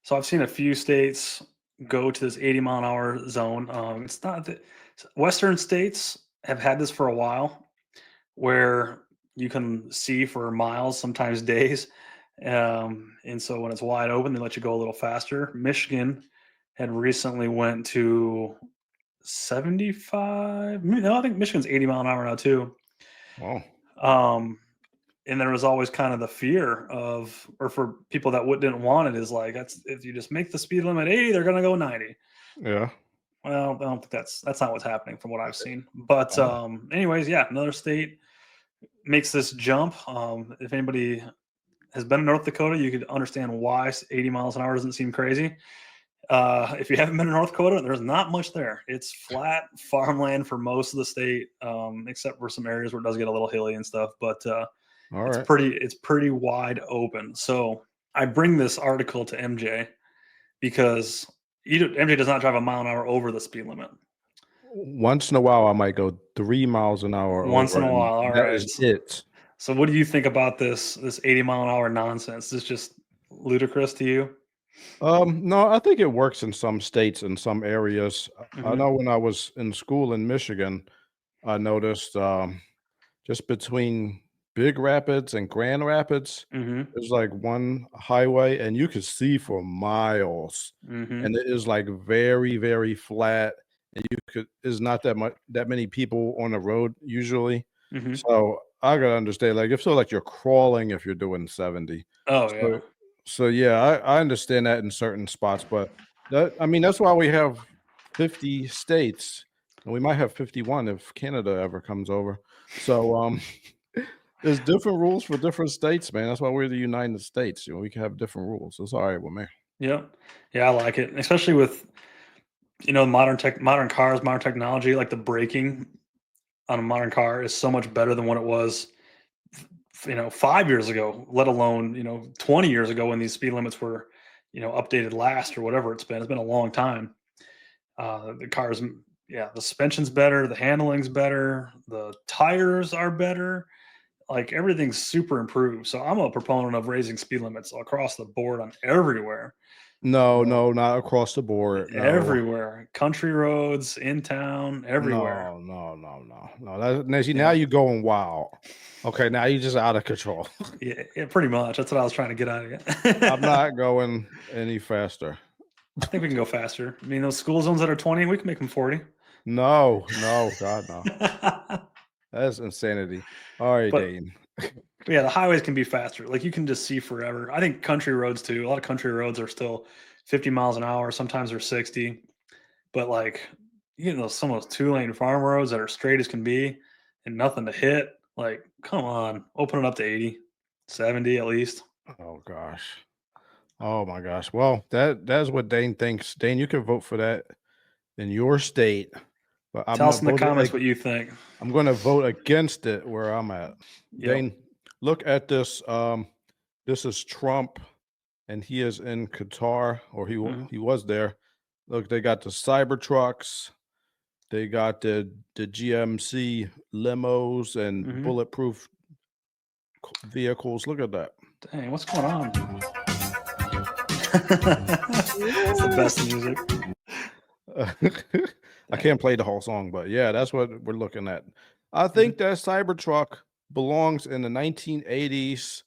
So I've seen a few states go to this 80 mile an hour zone. It's not that Western states have had this for a while, where you can see for miles, sometimes days. And so when it's wide open, they let you go a little faster. Michigan had recently went to 75. No, I think Michigan's 80 mile an hour now too. Wow. Um, and there was always kind of the fear of, or for people that didn't want it, is like, that's, if you just make the speed limit 80, they're going to go 90. Yeah. Well, I don't think that's not what's happening from what I've seen. But Oh. anyways, yeah, another state makes this jump. If anybody has been in North Dakota, you could understand why 80 miles an hour doesn't seem crazy. If you haven't been in North Dakota, there's not much there. It's flat farmland for most of the state, except for some areas where it does get a little hilly and stuff. But All it's right. pretty wide open. So I bring this article to MJ because MJ does not drive a mile an hour over the speed limit. Once in a while, I might go 3 miles an hour Once over, in a and while, all that right. is it. So what do you think about this 80 mile an hour nonsense? Is this just ludicrous to you? No, I think it works in some states, in some areas. I Hmm. know when I was in school in Michigan, I noticed just between Big Rapids and Grand Rapids, Hmm. there's like one highway, and you could see for miles, Hmm. and it is like very, very flat, and you could is not that many people on the road usually. Hmm. So I gotta understand, like, if so, like you're crawling if you're doing 70. Oh yeah. So yeah, I understand that in certain spots, but I mean, that's why we have 50 states, and we might have 51 if Canada ever comes over. So, there's different rules for different states, man. That's why we're the United States. We can have different rules. It's all right with me. Yep. Yeah, I like it, especially with modern cars, modern technology. Like the braking on a modern car is so much better than what it was 5 years ago, let alone 20 years ago when these speed limits were updated last, or whatever it's been a long time. The cars, yeah, the suspension's better, the handling's better, the tires are better, like everything's super improved. So I'm a proponent of raising speed limits across the board on everywhere. No, uh, no, not across the board. No. Everywhere, country roads, in town, everywhere. No, no, no, no, no. Now Yeah, you're going wild. Okay, now you're just out of control. yeah, yeah, pretty much. That's what I was trying to get out of you. I'm not going any faster. I think we can go faster. I mean, those school zones that are 20, we can make them 40. No, no, God, no. That's insanity. All right, But Dane. yeah, the highways can be faster. Like you can just see forever. I think country roads too. A lot of country roads are still 50 miles an hour. Sometimes they're 60. But like, some of those two-lane farm roads that are straight as can be and nothing to hit. Like, come on, open it up to 80, 70 at least. Oh gosh. Oh my gosh. Well, that's what Dane thinks. Dane, you can vote for that in your state, but Tell us in the comments what you think. I'm gonna vote against it where I'm at. Yep. Dane, look at this. This is Trump, and he is in Qatar, or Mhm. he was there. Look, they got the Cybertrucks, they got the GMC limos and Mhm. bulletproof vehicles. Look at that. Dang, what's going on? It's the best music. I Dang. can't play the whole song, but yeah, that's what we're looking at. I Mhm. think that Cybertruck belongs in the 1980s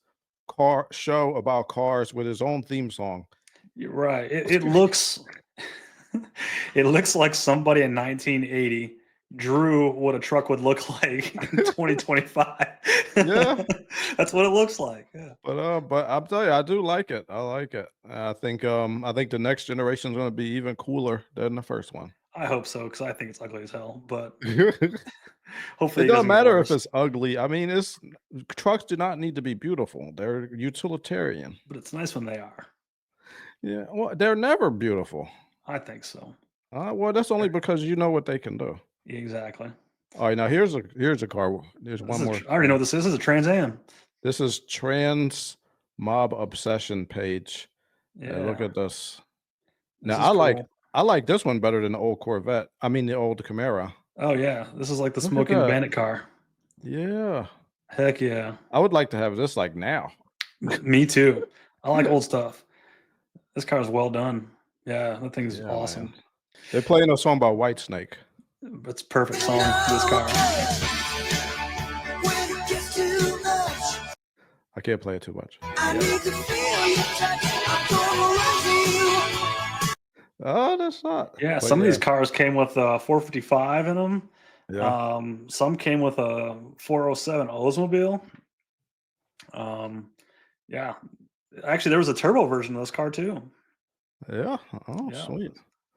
car show about cars with his own theme song. You're right. It looks it looks like somebody in 1980 drew what a truck would look like in 2025. Yeah, That's what it looks like. Yeah. but I'm telling you, I do like it. I like it. I think the next generation is going to be even cooler than the first one. I hope so, because I think it's ugly as hell. But It hopefully it doesn't doesn't get matter if worse. it's ugly. I mean, it's trucks do not need to be beautiful. They're utilitarian. But it's nice when they are. Yeah, well, they're never beautiful. I think so. Well, that's only because you know what they can do. Exactly. All right, now here's a car. There's one more I already know thing. what this is. This is a Trans Am. This is Trans Mob Obsession page. Look Yeah, at this. Now this is cool. I like this one better than the old Corvette. I mean the old Camaro. Oh yeah, this is like the Look at smoking that. bandit car. Yeah. Heck yeah. I would like to have this like now. Me too. I like old stuff. This car is well done. Yeah, that thing's Yeah, awesome. man. They're playing a song about Whitesnake. It's a perfect song for this car. I can't play it too much. Oh, that's not. Yeah, But some of yeah, these cars came with a 455 in them. yeah. Some came with a 407 Oldsmobile. Yeah, actually, there was a turbo version of this car too. Yeah. Oh, Yeah, sweet.